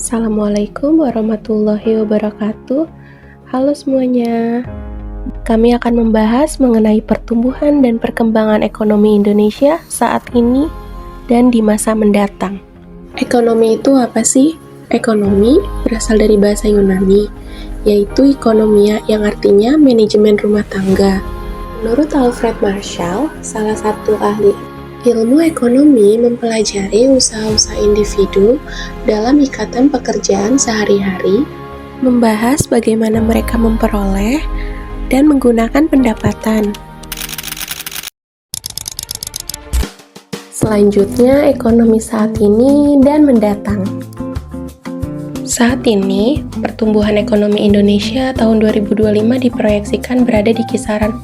Assalamualaikum warahmatullahi wabarakatuh. Halo semuanya. Kami akan membahas mengenai pertumbuhan dan perkembangan ekonomi Indonesia saat ini dan di masa mendatang. Ekonomi itu apa sih? Ekonomi berasal dari bahasa Yunani, yaitu ekonomia yang artinya manajemen rumah tangga. Menurut Alfred Marshall, salah satu ahli ilmu ekonomi mempelajari usaha-usaha individu dalam ikatan pekerjaan sehari-hari, membahas bagaimana mereka memperoleh dan menggunakan pendapatan. Selanjutnya, ekonomi saat ini dan mendatang. Saat ini, pertumbuhan ekonomi Indonesia tahun 2025 diproyeksikan berada di kisaran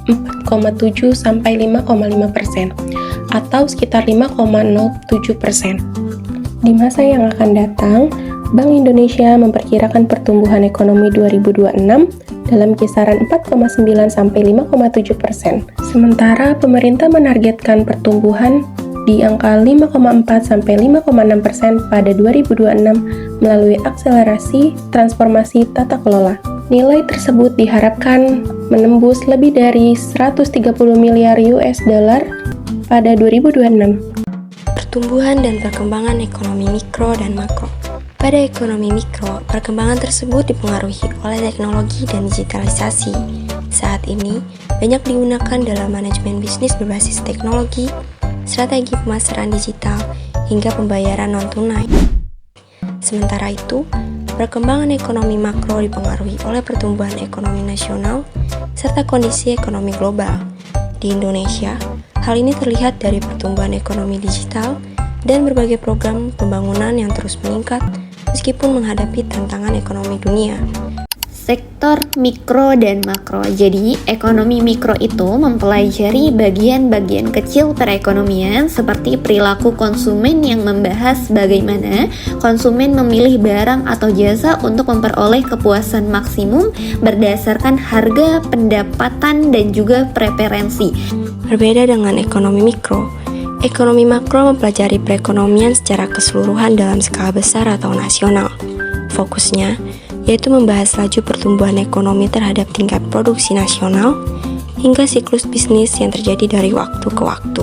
4,7 sampai 5,5%, atau sekitar 5,07%. Di masa yang akan datang, Bank Indonesia memperkirakan pertumbuhan ekonomi 2026 dalam kisaran 4,9 sampai 5,7%. Sementara pemerintah menargetkan pertumbuhan di angka 5,4 sampai 5,6% pada 2026 melalui akselerasi transformasi tata kelola. Nilai tersebut diharapkan menembus lebih dari 130 miliar US dollar pada 2026. Pertumbuhan dan perkembangan ekonomi mikro dan makro. Pada ekonomi mikro, perkembangan tersebut dipengaruhi oleh teknologi dan digitalisasi. Saat ini, banyak digunakan dalam manajemen bisnis berbasis teknologi, strategi pemasaran digital, hingga pembayaran non-tunai. Sementara itu, perkembangan ekonomi makro dipengaruhi oleh pertumbuhan ekonomi nasional serta kondisi ekonomi global. Di Indonesia, hal ini terlihat dari pertumbuhan ekonomi digital dan berbagai program pembangunan yang terus meningkat meskipun menghadapi tantangan ekonomi dunia. Sektor mikro dan makro. Jadi, ekonomi mikro itu mempelajari bagian-bagian kecil perekonomian seperti perilaku konsumen yang membahas bagaimana konsumen memilih barang atau jasa untuk memperoleh kepuasan maksimum berdasarkan harga, pendapatan, dan juga preferensi. Berbeda dengan ekonomi mikro, ekonomi makro mempelajari perekonomian secara keseluruhan dalam skala besar atau nasional. Fokusnya yaitu membahas laju pertumbuhan ekonomi terhadap tingkat produksi nasional hingga siklus bisnis yang terjadi dari waktu ke waktu.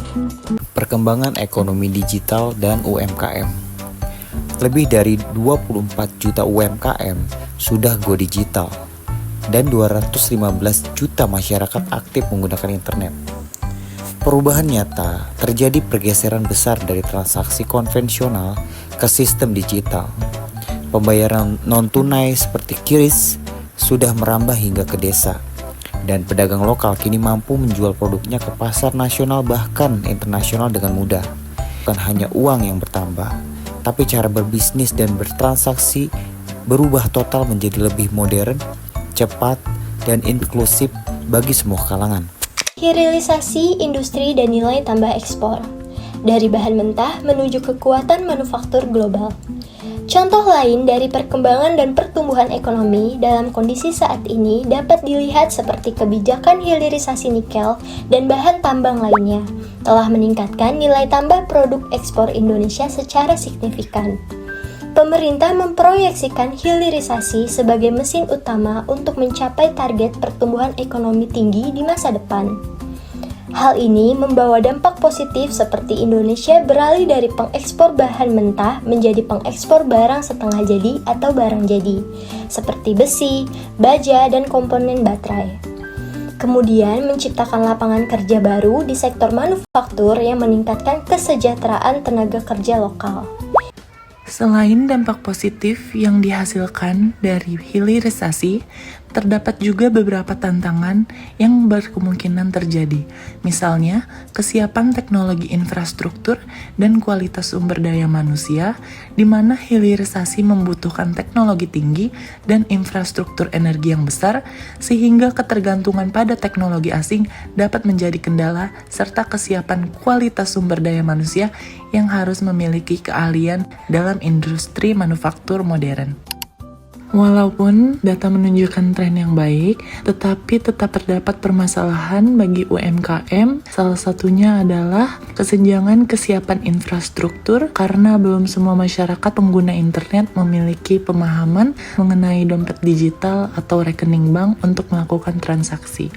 Perkembangan ekonomi digital dan UMKM. Lebih dari 24 juta UMKM sudah go digital dan 215 juta masyarakat aktif menggunakan internet. Perubahan nyata terjadi pergeseran besar dari transaksi konvensional ke sistem digital. Pembayaran non-tunai seperti QRIS sudah merambah hingga ke desa, dan pedagang lokal kini mampu menjual produknya ke pasar nasional bahkan internasional dengan mudah. Bukan hanya uang yang bertambah, tapi cara berbisnis dan bertransaksi berubah total menjadi lebih modern, cepat, dan inklusif bagi semua kalangan. Hilirisasi industri dan nilai tambah ekspor, dari bahan mentah menuju kekuatan manufaktur global. Contoh lain dari perkembangan dan pertumbuhan ekonomi dalam kondisi saat ini dapat dilihat seperti kebijakan hilirisasi nikel dan bahan tambang lainnya telah meningkatkan nilai tambah produk ekspor Indonesia secara signifikan. Pemerintah memproyeksikan hilirisasi sebagai mesin utama untuk mencapai target pertumbuhan ekonomi tinggi di masa depan. Hal ini membawa dampak positif seperti Indonesia beralih dari pengekspor bahan mentah menjadi pengekspor barang setengah jadi atau barang jadi, seperti besi, baja, dan komponen baterai. Kemudian menciptakan lapangan kerja baru di sektor manufaktur yang meningkatkan kesejahteraan tenaga kerja lokal. Selain dampak positif yang dihasilkan dari hilirisasi, terdapat juga beberapa tantangan yang berkemungkinan terjadi. Misalnya, kesiapan teknologi infrastruktur dan kualitas sumber daya manusia, di mana hilirisasi membutuhkan teknologi tinggi dan infrastruktur energi yang besar, sehingga ketergantungan pada teknologi asing dapat menjadi kendala, serta kesiapan kualitas sumber daya manusia yang harus memiliki keahlian dalam industri manufaktur modern. Walaupun data menunjukkan tren yang baik, tetapi tetap terdapat permasalahan bagi UMKM. Salah satunya adalah kesenjangan kesiapan infrastruktur karena belum semua masyarakat pengguna internet memiliki pemahaman mengenai dompet digital atau rekening bank untuk melakukan transaksi.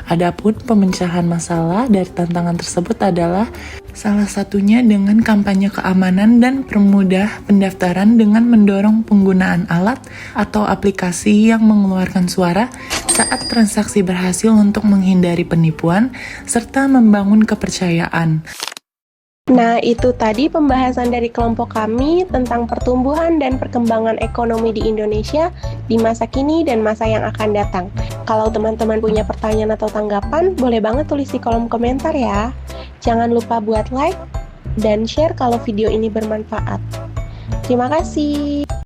Adapun pemecahan masalah dari tantangan tersebut adalah salah satunya dengan kampanye keamanan dan permudah pendaftaran dengan mendorong penggunaan alat atau aplikasi yang mengeluarkan suara saat transaksi berhasil untuk menghindari penipuan serta membangun kepercayaan. Nah, itu tadi pembahasan dari kelompok kami tentang pertumbuhan dan perkembangan ekonomi di Indonesia di masa kini dan masa yang akan datang. Kalau teman-teman punya pertanyaan atau tanggapan, boleh banget tulis di kolom komentar ya. Jangan lupa buat like dan share kalau video ini bermanfaat. Terima kasih.